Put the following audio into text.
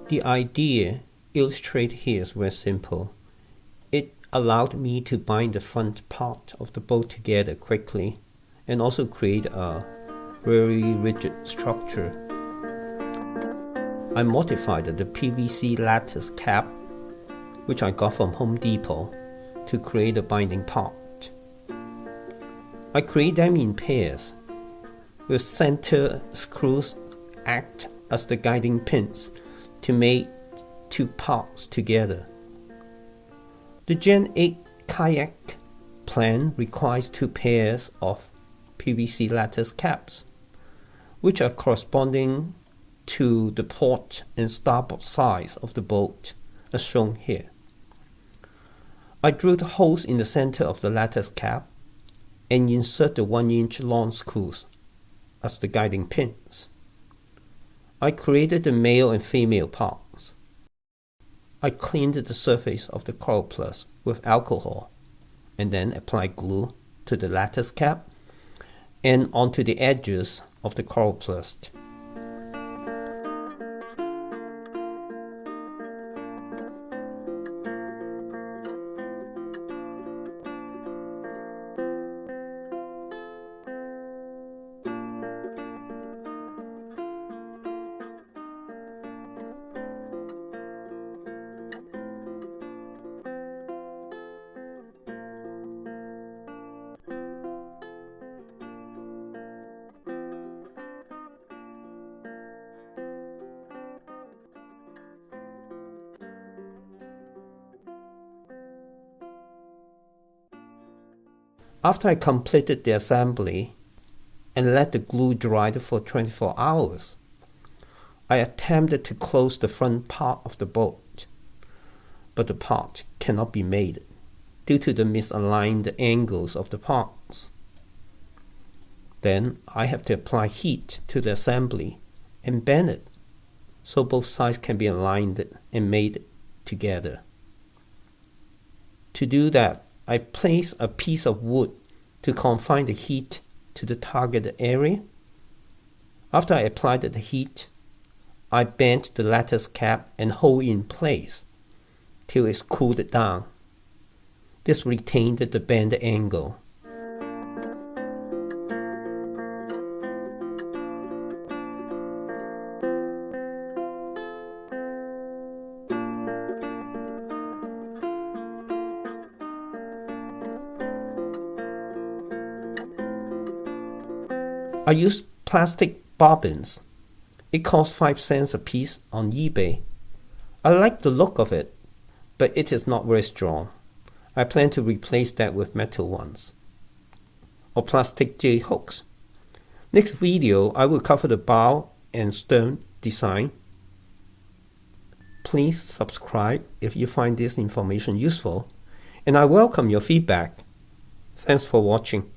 The idea illustrated here is very simple. It allowed me to bind the front part of the boat together quickly and also create a very rigid structure. I modified the PVC lattice cap, which I got from Home Depot, to create a binding part. I create them in pairs, with center screws act as the guiding pins to make two parts together. The Gen 8 kayak plan requires two pairs of PVC lattice caps, which are corresponding to the port and starboard sides of the boat, as shown here. I drilled holes in the center of the lattice cap and insert the 1-inch long screws as the guiding pins. I created the male and female parts. I cleaned the surface of the coroplast with alcohol and then applied glue to the lattice cap and onto the edges of the coroplast. After I completed the assembly and let the glue dry for 24 hours, I attempted to close the front part of the boat, but the part cannot be made due to the misaligned angles of the parts. Then I have to apply heat to the assembly and bend it so both sides can be aligned and made together. To do that, I place a piece of wood to confine the heat to the target area. After I applied the heat, I bent the lattice cap and hold it in place till it's cooled down. This retained the bend angle. I used plastic bobbins. It costs 5 cents a piece on eBay. I like the look of it, but it is not very strong. I plan to replace that with metal ones or plastic J hooks. Next video, I will cover the bow and stern design. Please subscribe if you find this information useful, and I welcome your feedback. Thanks for watching.